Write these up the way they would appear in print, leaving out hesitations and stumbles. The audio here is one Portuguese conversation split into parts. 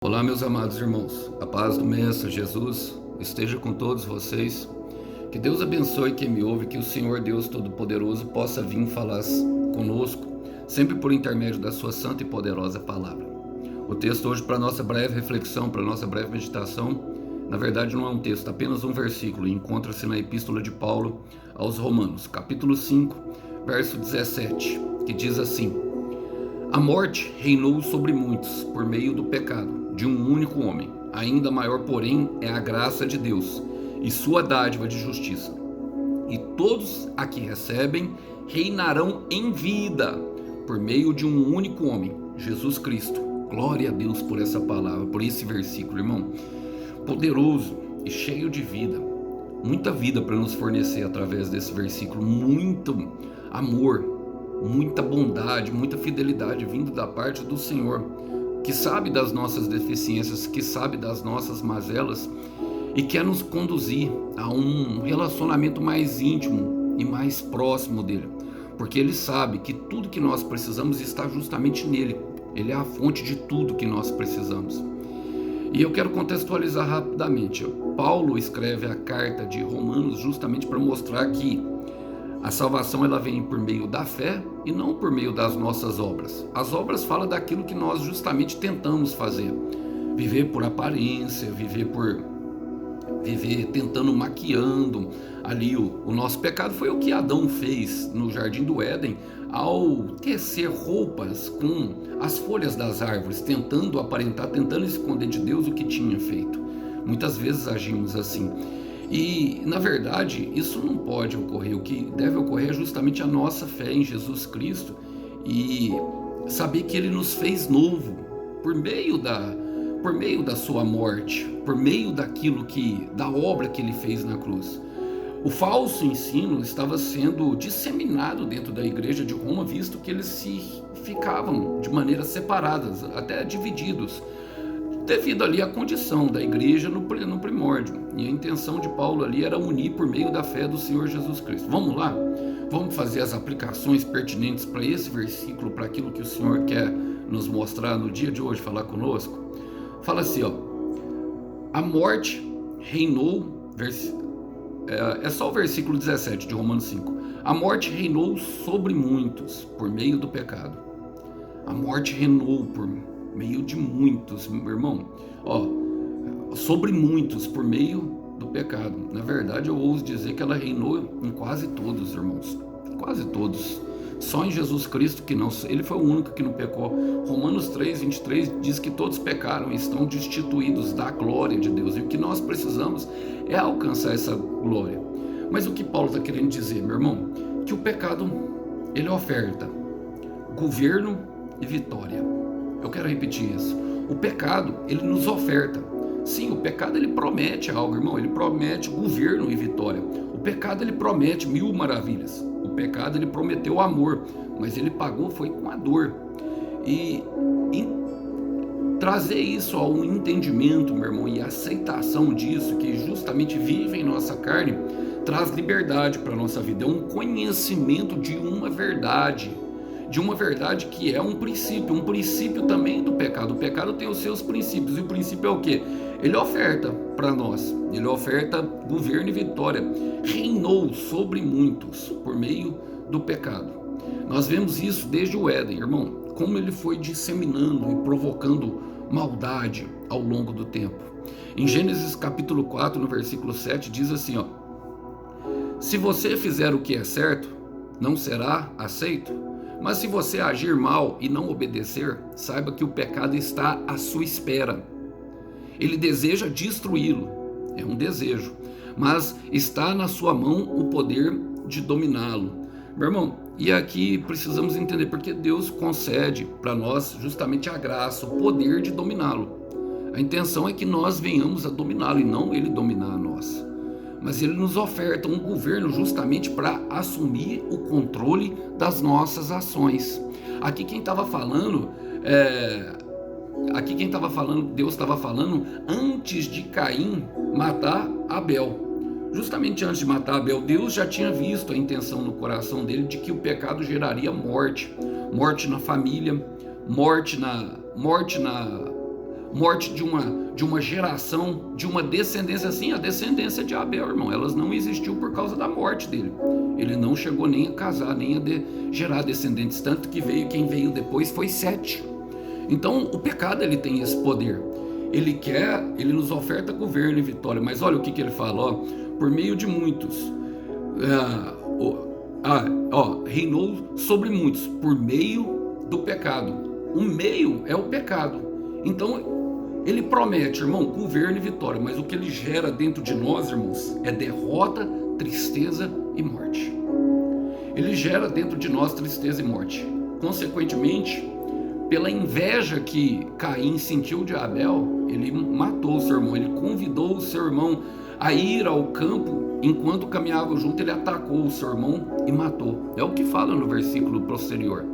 Olá, meus amados irmãos, a paz do Mestre Jesus esteja com todos vocês. Que Deus abençoe quem me ouve, que o Senhor Deus Todo-Poderoso possa vir falar conosco, sempre por intermédio da sua santa e poderosa palavra. O texto hoje para nossa breve reflexão, para nossa breve meditação, na verdade não é um texto, apenas um versículo, e encontra-se na Epístola de Paulo aos Romanos, capítulo 5, verso 17, que diz assim: A morte reinou sobre muitos por meio do pecado de um único homem. Ainda maior, porém, é a graça de Deus e sua dádiva de justiça. E todos a que recebem reinarão em vida por meio de um único homem, Jesus Cristo. Glória a Deus por essa palavra, por esse versículo, irmão. Poderoso e cheio de vida. Muita vida para nos fornecer através desse versículo. Muito amor, muita bondade, muita fidelidade vindo da parte do Senhor, que sabe das nossas deficiências, que sabe das nossas mazelas e quer nos conduzir a um relacionamento mais íntimo e mais próximo dele, porque ele sabe que tudo que nós precisamos está justamente nele. Ele é a fonte de tudo que nós precisamos. E eu quero contextualizar rapidamente. Paulo escreve a carta de Romanos justamente para mostrar que a salvação ela vem por meio da fé e não por meio das nossas obras. As obras falam daquilo que nós justamente tentamos fazer. Viver por aparência, viver tentando, maquiando ali o nosso pecado. Foi o que Adão fez no Jardim do Éden ao tecer roupas com as folhas das árvores, tentando aparentar, tentando esconder de Deus o que tinha feito. Muitas vezes agimos assim. E, na verdade, isso não pode ocorrer. O que deve ocorrer é justamente a nossa fé em Jesus Cristo e saber que Ele nos fez novo por meio da sua morte, por meio da obra que Ele fez na cruz. O falso ensino estava sendo disseminado dentro da igreja de Roma, visto que eles se ficavam de maneiras separadas, até divididos, devido ali à condição da igreja no primórdio. E a intenção de Paulo ali era unir por meio da fé do Senhor Jesus Cristo. Vamos lá? Vamos fazer as aplicações pertinentes para esse versículo, para aquilo que o Senhor quer nos mostrar no dia de hoje, falar conosco? Fala assim, ó: a morte reinou, é só o versículo 17 de Romanos 5. A morte reinou sobre muitos por meio do pecado. A morte reinou por meio de muitos, meu irmão, sobre muitos por meio do pecado. Na verdade, eu ouso dizer que ela reinou em quase todos, irmãos, quase todos. Só em Jesus Cristo que não, ele foi o único que não pecou. Romanos 3:23 diz que todos pecaram e estão destituídos da glória de Deus, e o que nós precisamos é alcançar essa glória. Mas o que Paulo está querendo dizer, meu irmão, que o pecado ele oferta governo e vitória. Eu quero repetir isso. O pecado, ele nos oferta. Sim, o pecado, ele promete algo, irmão. Ele promete governo e vitória. O pecado, ele promete 1000 maravilhas. O pecado, ele prometeu amor, mas ele pagou foi com a dor. E trazer isso ao entendimento, meu irmão, e aceitação disso, que justamente vive em nossa carne, traz liberdade para a nossa vida. É um conhecimento de uma verdade que é um princípio também do pecado. O pecado tem os seus princípios, e o princípio é o quê? Ele oferta para nós, ele oferta governo e vitória. Reinou sobre muitos por meio do pecado. Nós vemos isso desde o Éden, irmão, como ele foi disseminando e provocando maldade ao longo do tempo. Em Gênesis capítulo 4, no versículo 7, diz assim, ó: se você fizer o que é certo, não será aceito. Mas se você agir mal e não obedecer, saiba que o pecado está à sua espera. Ele deseja destruí-lo, é um desejo, mas está na sua mão o poder de dominá-lo. Meu irmão, e aqui precisamos entender porque Deus concede para nós justamente a graça, o poder de dominá-lo. A intenção é que nós venhamos a dominá-lo e não ele dominar a nós. Mas ele nos oferta um governo justamente para assumir o controle das nossas ações. Aqui quem estava falando, Deus estava falando antes de Caim matar Abel. Justamente antes de matar Abel, Deus já tinha visto a intenção no coração dele de que o pecado geraria morte. Morte na família, morte na morte de uma geração, de uma descendência assim, a descendência de Abel, irmão, elas não existiu por causa da morte dele. Ele não chegou nem a casar, nem a gerar descendentes, tanto que quem veio depois foi Sete. Então o pecado ele tem esse poder. Ele nos oferta governo e vitória, mas olha o que ele fala, ó, por meio de muitos, reinou sobre muitos, por meio do pecado. O meio é o pecado. Então ele promete, irmão, governo e vitória, mas o que ele gera dentro de nós, irmãos, é derrota, tristeza e morte. Ele gera dentro de nós tristeza e morte. Consequentemente, pela inveja que Caim sentiu de Abel, ele matou o seu irmão, ele convidou o seu irmão a ir ao campo. Enquanto caminhavam junto, ele atacou o seu irmão e matou. É o que fala no versículo posterior.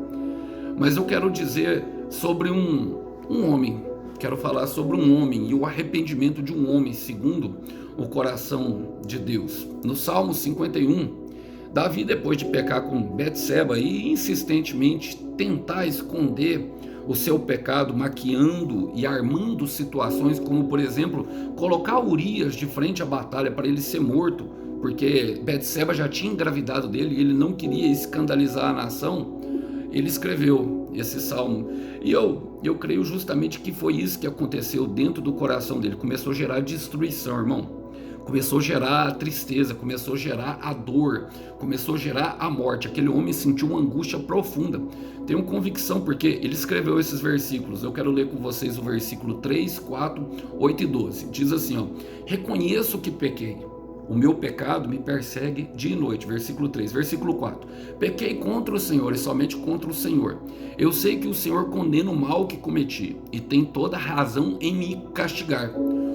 Mas eu quero dizer sobre um homem, quero falar sobre um homem e o arrependimento de um homem segundo o coração de Deus. No Salmo 51, Davi, depois de pecar com Betseba e insistentemente tentar esconder o seu pecado, maquiando e armando situações como, por exemplo, colocar Urias de frente à batalha para ele ser morto, porque Betseba já tinha engravidado dele e ele não queria escandalizar a nação. Ele escreveu esse salmo, e eu creio justamente que foi isso que aconteceu dentro do coração dele. Começou a gerar destruição, irmão. Começou a gerar a tristeza, começou a gerar a dor, começou a gerar a morte. Aquele homem sentiu uma angústia profunda. Tenho convicção, porque ele escreveu esses versículos. Eu quero ler com vocês o versículo 3, 4, 8 e 12. Diz assim, ó: reconheço que pequei. O meu pecado me persegue dia e noite. Versículo 3. Versículo 4. Pequei contra o Senhor e somente contra o Senhor. Eu sei que o Senhor condena o mal que cometi e tem toda razão em me castigar.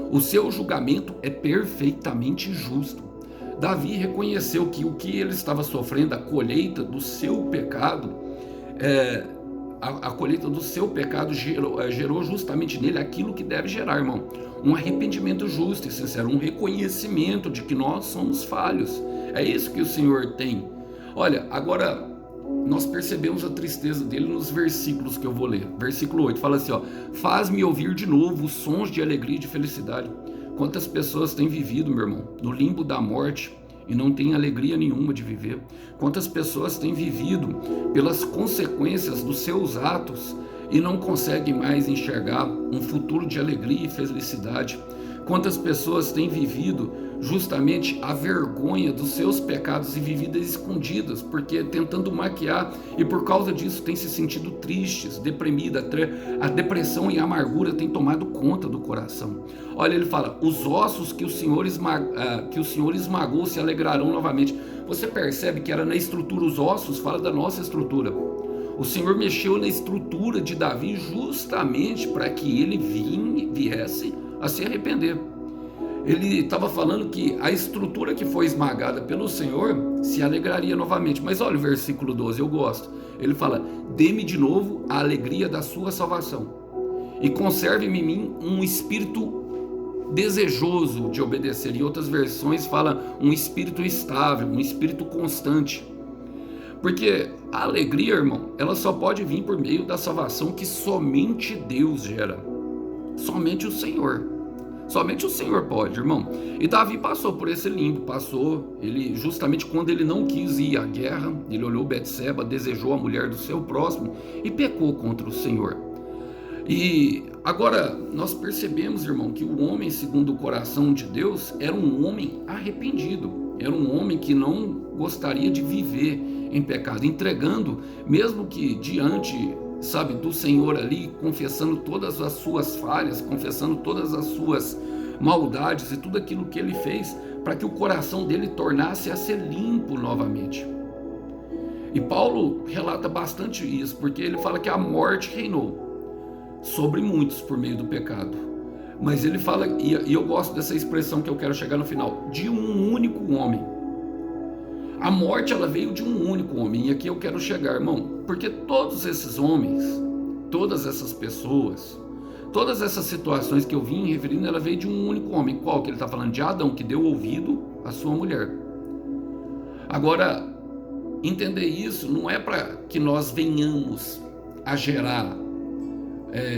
O seu julgamento é perfeitamente justo. Davi reconheceu que o que ele estava sofrendo, a colheita do seu pecado, a colheita do seu pecado gerou justamente nele aquilo que deve gerar, irmão. Um arrependimento justo e sincero, um reconhecimento de que nós somos falhos. É isso que o Senhor tem. Olha, agora nós percebemos a tristeza dele nos versículos que eu vou ler. Versículo 8 fala assim, ó: faz-me ouvir de novo os sons de alegria e de felicidade. Quantas pessoas têm vivido, meu irmão, no limbo da morte e não têm alegria nenhuma de viver? Quantas pessoas têm vivido pelas consequências dos seus atos e não conseguem mais enxergar um futuro de alegria e felicidade? Quantas pessoas têm vivido justamente a vergonha dos seus pecados e vividas escondidas, porque tentando maquiar, e por causa disso têm se sentido tristes, deprimidas. A depressão e a amargura têm tomado conta do coração. Olha, ele fala: os ossos que o Senhor esmagou se alegrarão novamente. Você percebe que era na estrutura, os ossos fala da nossa estrutura. O Senhor mexeu na estrutura de Davi justamente para que ele viesse a se arrepender. Ele estava falando que a estrutura que foi esmagada pelo Senhor se alegraria novamente. Mas olha o versículo 12, eu gosto. Ele fala: dê-me de novo a alegria da sua salvação e conserve-me em mim um espírito desejoso de obedecer. Em outras versões fala um espírito estável, um espírito constante. Porque a alegria, irmão, ela só pode vir por meio da salvação que somente Deus gera. Somente o Senhor. Somente o Senhor pode, irmão. E Davi passou por esse limbo, ele justamente quando ele não quis ir à guerra, ele olhou Betseba, desejou a mulher do seu próximo e pecou contra o Senhor. E agora nós percebemos, irmão, que o homem segundo o coração de Deus era um homem arrependido, era um homem que não gostaria de viver em pecado, entregando, mesmo que diante, sabe, do Senhor ali, confessando todas as suas falhas, confessando todas as suas maldades e tudo aquilo que ele fez, para que o coração dele tornasse a ser limpo novamente. E Paulo relata bastante isso, porque ele fala que a morte reinou sobre muitos por meio do pecado. Mas ele fala, e eu gosto dessa expressão que eu quero chegar no final, de um único homem. A morte, ela veio de um único homem, e aqui eu quero chegar, irmão, porque todos esses homens, todas essas pessoas, todas essas situações que eu vim referindo, ela veio de um único homem. Qual que ele está falando? De Adão, que deu ouvido à sua mulher. Agora, entender isso não é para que nós venhamos a gerar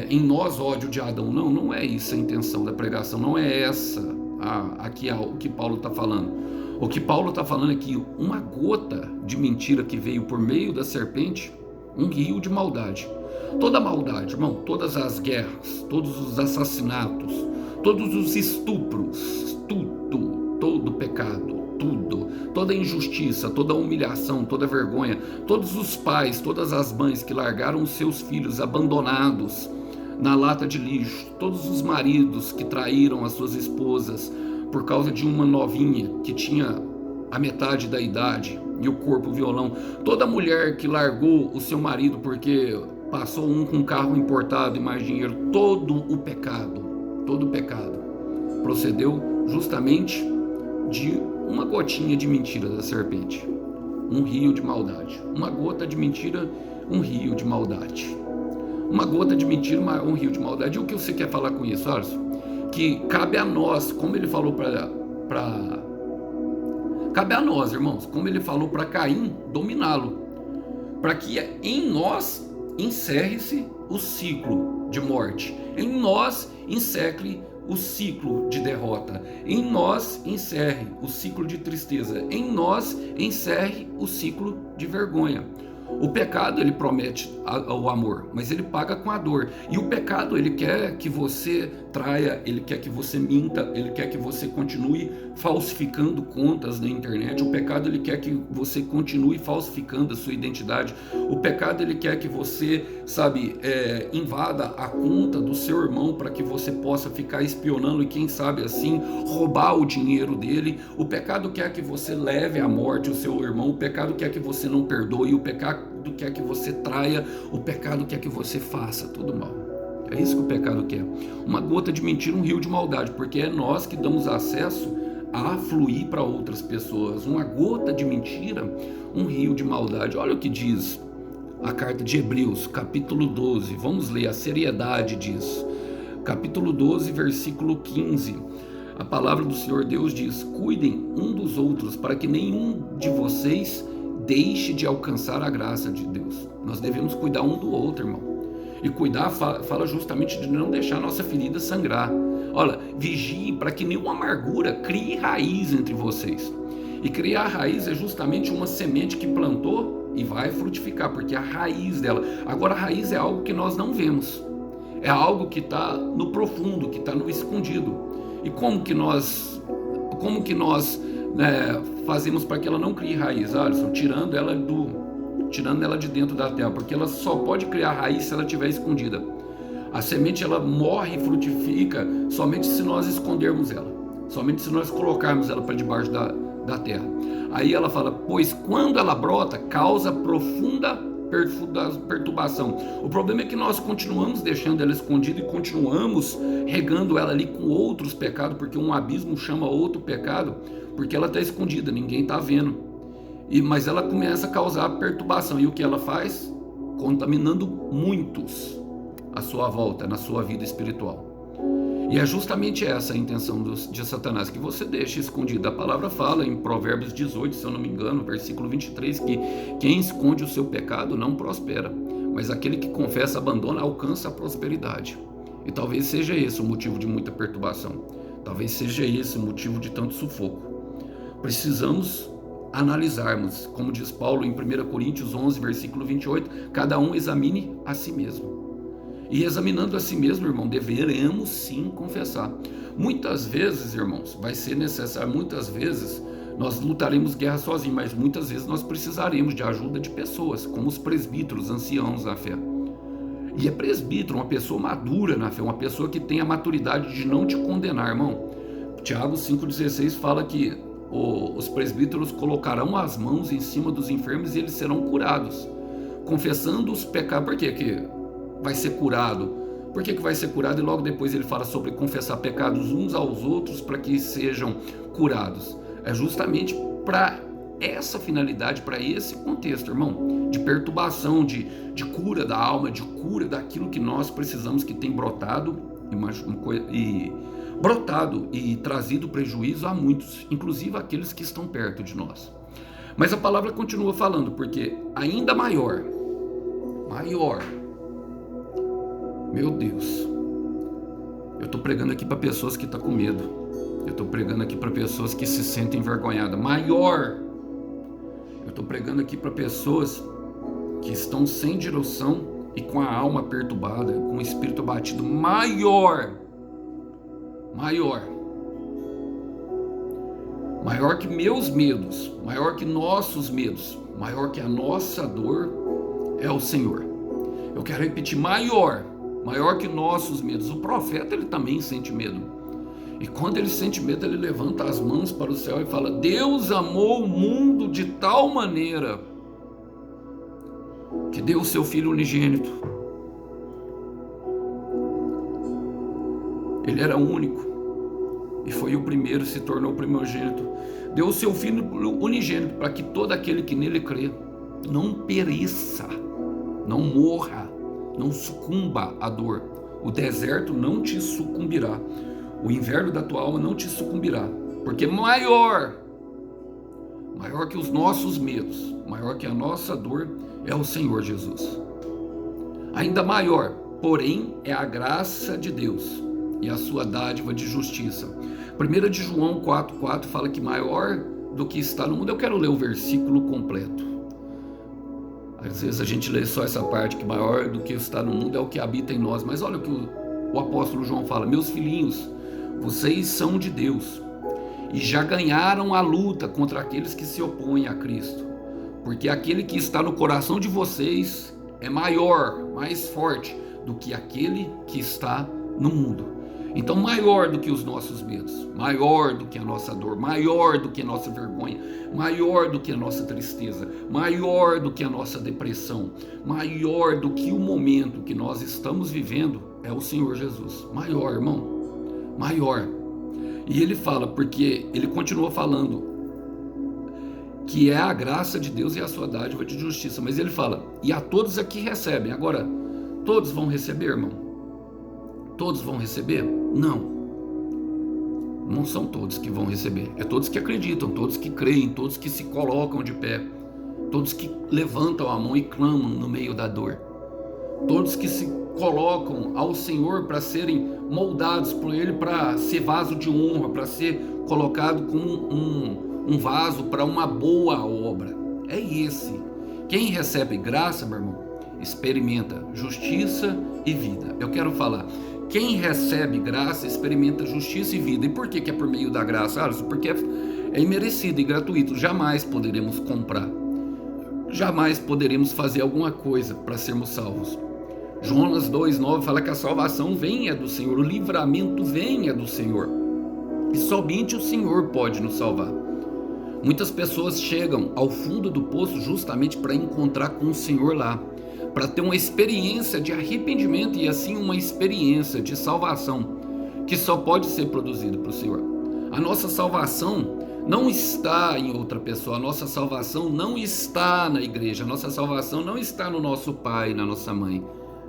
em nós ódio de Adão. Não, não é isso a intenção da pregação, não é essa aqui o que Paulo está falando. O que Paulo está falando é que uma gota de mentira que veio por meio da serpente, um rio de maldade. Toda maldade, irmão, todas as guerras, todos os assassinatos, todos os estupros, tudo, todo pecado, tudo, toda injustiça, toda humilhação, toda vergonha, todos os pais, todas as mães que largaram os seus filhos abandonados na lata de lixo, todos os maridos que traíram as suas esposas por causa de uma novinha que tinha a metade da idade e o corpo violão, toda mulher que largou o seu marido porque passou um com carro importado e mais dinheiro, todo o pecado procedeu justamente de uma gotinha de mentira da serpente, um rio de maldade, uma gota de mentira, um rio de maldade, uma gota de mentira, um rio de maldade. E o que você quer falar com isso, Alisson? Que cabe a nós, como ele falou cabe a nós, irmãos, como ele falou para Caim, dominá-lo, para que em nós encerre-se o ciclo de morte, em nós encerre o ciclo de derrota, em nós encerre o ciclo de tristeza, em nós encerre o ciclo de vergonha. O pecado, ele promete o amor, mas ele paga com a dor. E o pecado, ele quer que você traia, ele quer que você minta, ele quer que você continue falsificando contas na internet. O pecado, ele quer que você continue falsificando a sua identidade. O pecado, ele quer que você, invada a conta do seu irmão para que você possa ficar espionando e, quem sabe assim, roubar o dinheiro dele. O pecado quer que você leve à morte o seu irmão. O pecado quer que você não perdoe. O pecado quer que você traia. O pecado quer que você faça tudo mal. É isso que o pecado quer. Uma gota de mentira, um rio de maldade, porque é nós que damos acesso a fluir para outras pessoas. Uma gota de mentira, um rio de maldade. Olha o que diz a carta de Hebreus, capítulo 12. Vamos ler a seriedade disso. Capítulo 12, versículo 15. A palavra do Senhor Deus diz: cuidem um dos outros, para que nenhum de vocês deixe de alcançar a graça de Deus. Nós devemos cuidar um do outro, irmão. E cuidar fala justamente de não deixar a nossa ferida sangrar. Olha, vigie para que nenhuma amargura crie raiz entre vocês. E criar raiz é justamente uma semente que plantou e vai frutificar, porque a raiz dela. Agora, a raiz é algo que nós não vemos. É algo que está no profundo, que está no escondido. E como que nós fazemos para que ela não crie raiz, Alisson? Tirando ela de dentro da terra, porque ela só pode criar raiz se ela estiver escondida. A semente, ela morre e frutifica somente se nós escondermos ela, somente se nós colocarmos ela para debaixo da terra. Aí ela fala: pois quando ela brota, causa profunda perturbação. O problema é que nós continuamos deixando ela escondida e continuamos regando ela ali com outros pecados, porque um abismo chama outro pecado, porque ela está escondida, ninguém está vendo. Mas ela começa a causar perturbação. E o que ela faz? Contaminando muitos à sua volta, na sua vida espiritual. E é justamente essa a intenção de Satanás, que você deixe escondido. A palavra fala em Provérbios 18, se eu não me engano, versículo 23, que quem esconde o seu pecado não prospera, mas aquele que confessa, abandona, alcança a prosperidade. E talvez seja esse o motivo de muita perturbação. Talvez seja esse o motivo de tanto sufoco. Precisamos analisarmos, como diz Paulo em 1 Coríntios 11, versículo 28, cada um examine a si mesmo. E examinando a si mesmo, irmão, deveremos sim confessar. Muitas vezes, irmãos, vai ser necessário, muitas vezes nós lutaremos guerra sozinhos, mas muitas vezes nós precisaremos de ajuda de pessoas, como os presbíteros, anciãos na fé. E é presbítero, uma pessoa madura na fé, uma pessoa que tem a maturidade de não te condenar, irmão. Tiago 5,16 fala que os presbíteros colocarão as mãos em cima dos enfermos e eles serão curados, confessando os pecados. Por quê que vai ser curado? Por que vai ser curado? E logo depois ele fala sobre confessar pecados uns aos outros para que sejam curados. É justamente para essa finalidade, para esse contexto, irmão, de perturbação, de cura da alma, de cura daquilo que nós precisamos, que tem brotado e trazido prejuízo a muitos, inclusive aqueles que estão perto de nós. Mas a palavra continua falando, porque ainda maior Meu Deus, eu estou pregando aqui para pessoas que estão com medo. Eu estou pregando aqui para pessoas que se sentem envergonhadas. Maior. Eu estou pregando aqui para pessoas que estão sem direção e com a alma perturbada, com o espírito abatido. Maior. Maior. Maior que meus medos, maior que nossos medos, maior que a nossa dor é o Senhor. Eu quero repetir, maior que nossos medos. O profeta, ele também sente medo. E quando ele sente medo, ele levanta as mãos para o céu e fala: Deus amou o mundo de tal maneira que deu o seu Filho unigênito. Ele era único e foi o primeiro, se tornou o primogênito. Deu o seu Filho unigênito para que todo aquele que nele crê não pereça, não morra, não sucumba à dor. O deserto não te sucumbirá, o inverno da tua alma não te sucumbirá, porque maior que os nossos medos, maior que a nossa dor é o Senhor Jesus. Ainda maior, porém, é a graça de Deus e a sua dádiva de justiça. 1 de João 4,4 fala que maior do que está no mundo. Eu quero ler o versículo completo. Às vezes a gente lê só essa parte, que maior do que está no mundo é o que habita em nós. Mas olha o que o apóstolo João fala: meus filhinhos, vocês são de Deus e já ganharam a luta contra aqueles que se opõem a Cristo, porque aquele que está no coração de vocês é maior, mais forte do que aquele que está no mundo. Então, maior do que os nossos medos, maior do que a nossa dor, maior do que a nossa vergonha, maior do que a nossa tristeza, maior do que a nossa depressão, maior do que o momento que nós estamos vivendo é o Senhor Jesus. Maior, irmão, maior. E ele fala, porque ele continua falando que é a graça de Deus e a sua dádiva de justiça, mas ele fala: e a todos aqui recebem. Agora, todos vão receber, irmão? Todos vão receber? Não são todos que vão receber. É todos que acreditam, todos que creem, todos que se colocam de pé, todos que levantam a mão e clamam no meio da dor, todos que se colocam ao Senhor para serem moldados por Ele, para ser vaso de honra, para ser colocado como um vaso para uma boa obra. É esse. Quem recebe graça, meu irmão, experimenta justiça e vida. Eu quero falar: quem recebe graça experimenta justiça e vida. E por que é por meio da graça, Alisson? Porque é imerecido e gratuito. Jamais poderemos comprar, jamais poderemos fazer alguma coisa para sermos salvos. Jonas 2,9 fala que a salvação vem do Senhor, o livramento vem do Senhor, e somente o Senhor pode nos salvar. Muitas pessoas chegam ao fundo do poço justamente para encontrar com o Senhor lá, para ter uma experiência de arrependimento e assim uma experiência de salvação que só pode ser produzida pelo Senhor. A nossa salvação não está em outra pessoa, a nossa salvação não está na igreja, a nossa salvação não está no nosso pai, na nossa mãe.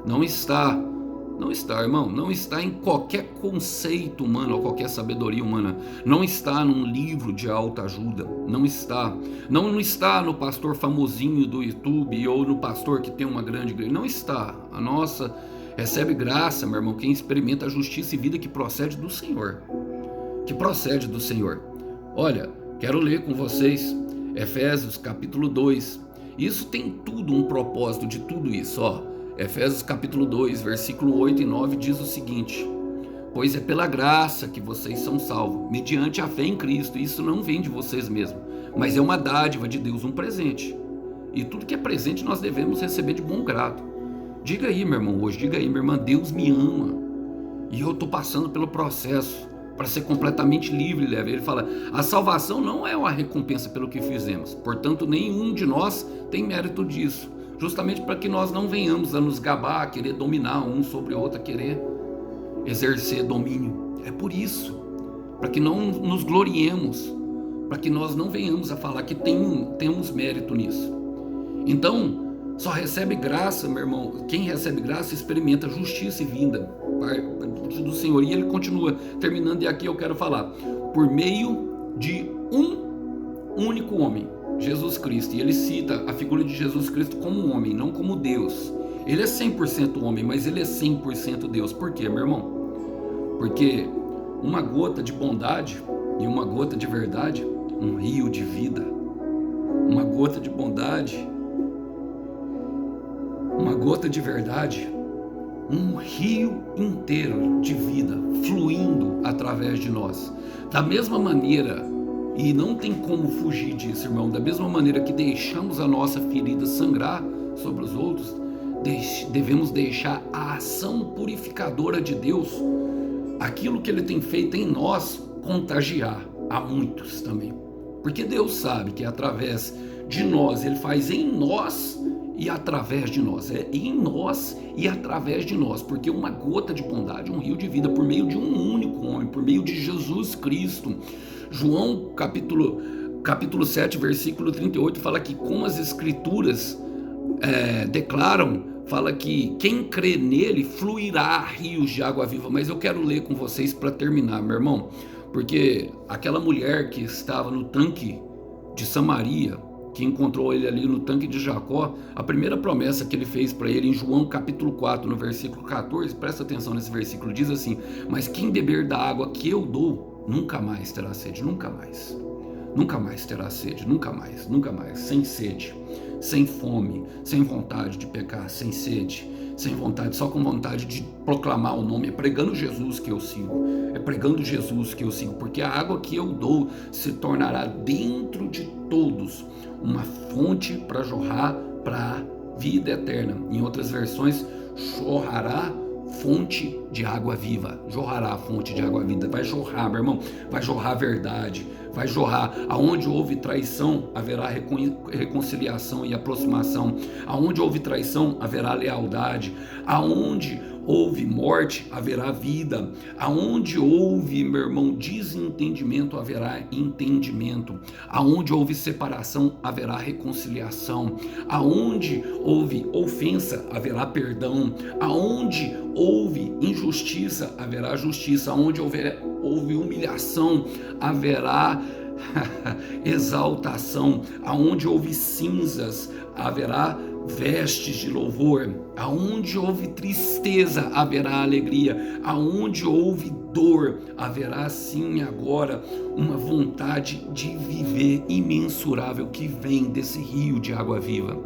Não está, irmão, não está em qualquer conceito humano ou qualquer sabedoria humana, não está num livro de autoajuda, não está no pastor famosinho do YouTube ou no pastor que tem uma grande igreja, não está. A nossa recebe graça, meu irmão, quem experimenta a justiça e vida que procede do Senhor, Olha, quero ler com vocês Efésios capítulo 2, isso tem tudo um propósito de tudo isso, ó. Efésios capítulo 2, versículo 8 e 9 diz o seguinte: pois é pela graça que vocês são salvos, mediante a fé em Cristo. Isso não vem de vocês mesmos, mas é uma dádiva de Deus, um presente. E tudo que é presente nós devemos receber de bom grado. Diga aí, meu irmão, hoje, diga aí, minha irmã, Deus me ama. E eu estou passando pelo processo para ser completamente livre e leve. Ele fala: a salvação não é uma recompensa pelo que fizemos, portanto nenhum de nós tem mérito disso. Justamente para que nós não venhamos a nos gabar, a querer dominar um sobre o outro, a querer exercer domínio. É por isso, para que não nos gloriemos, para que nós não venhamos a falar que temos mérito nisso. Então, só recebe graça, meu irmão, quem recebe graça experimenta justiça e vinda do Senhor. E ele continua, terminando, e aqui eu quero falar, por meio de um único homem, Jesus Cristo. E ele cita a figura de Jesus Cristo como um homem, não como Deus. Ele é 100% homem, mas ele é 100% Deus. Por quê, meu irmão? Porque uma gota de bondade e uma gota de verdade, um rio de vida. Uma gota de bondade, uma gota de verdade, um rio inteiro de vida fluindo através de nós. Da mesma maneira, e não tem como fugir disso, irmão, da mesma maneira que deixamos a nossa ferida sangrar sobre os outros, devemos deixar a ação purificadora de Deus, aquilo que Ele tem feito em nós, contagiar a muitos também. Porque Deus sabe que através de nós, Ele faz em nós e através de nós. É em nós e através de nós. Porque uma gota de bondade, um rio de vida, por meio de um único homem, por meio de Jesus Cristo. João capítulo 7, versículo 38, fala que como as Escrituras declaram, fala que quem crê nele fluirá rios de água viva. Mas eu quero ler com vocês para terminar, meu irmão. Porque aquela mulher que estava no tanque de Samaria, que encontrou ele ali no tanque de Jacó, a primeira promessa que ele fez para ele em João capítulo 4, no versículo 14, presta atenção nesse versículo, diz assim: mas quem beber da água que eu dou, nunca mais terá sede, nunca mais. Nunca mais terá sede, nunca mais, sem sede, sem fome, sem vontade de pecar, sem sede, sem vontade, só com vontade de proclamar o nome. É pregando Jesus que eu sigo, é pregando Jesus que eu sigo, porque a água que eu dou se tornará dentro de todos uma fonte para jorrar para a vida eterna. Em outras versões, jorrará fonte de água viva, jorrará a fonte de água viva, vai jorrar, meu irmão, vai jorrar a verdade, vai jorrar. Aonde houve traição, haverá reconciliação e aproximação. Aonde houve traição, haverá lealdade. Aonde houve morte, haverá vida. Aonde houve, meu irmão, desentendimento, haverá entendimento. Aonde houve separação, haverá reconciliação. Aonde houve ofensa, haverá perdão. Aonde houve injustiça, haverá justiça. Aonde houve humilhação, haverá exaltação. Aonde houve cinzas, haverá vestes de louvor. Aonde houve tristeza, haverá alegria. Aonde houve dor, haverá sim agora uma vontade de viver imensurável que vem desse rio de água viva.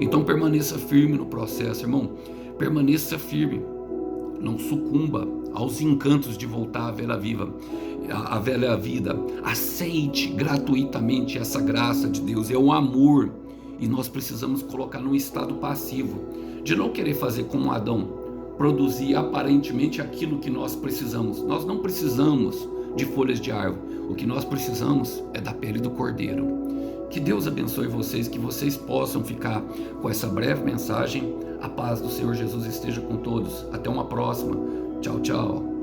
Então permaneça firme no processo, irmão. Permaneça firme. Não sucumba aos encantos de voltar à velha vida. Aceite gratuitamente essa graça de Deus. É o amor. E nós precisamos colocar num estado passivo, de não querer fazer como Adão, produzir aparentemente aquilo que nós precisamos. Nós não precisamos de folhas de árvore, o que nós precisamos é da pele do cordeiro. Que Deus abençoe vocês, que vocês possam ficar com essa breve mensagem. A paz do Senhor Jesus esteja com todos. Até uma próxima. Tchau, tchau.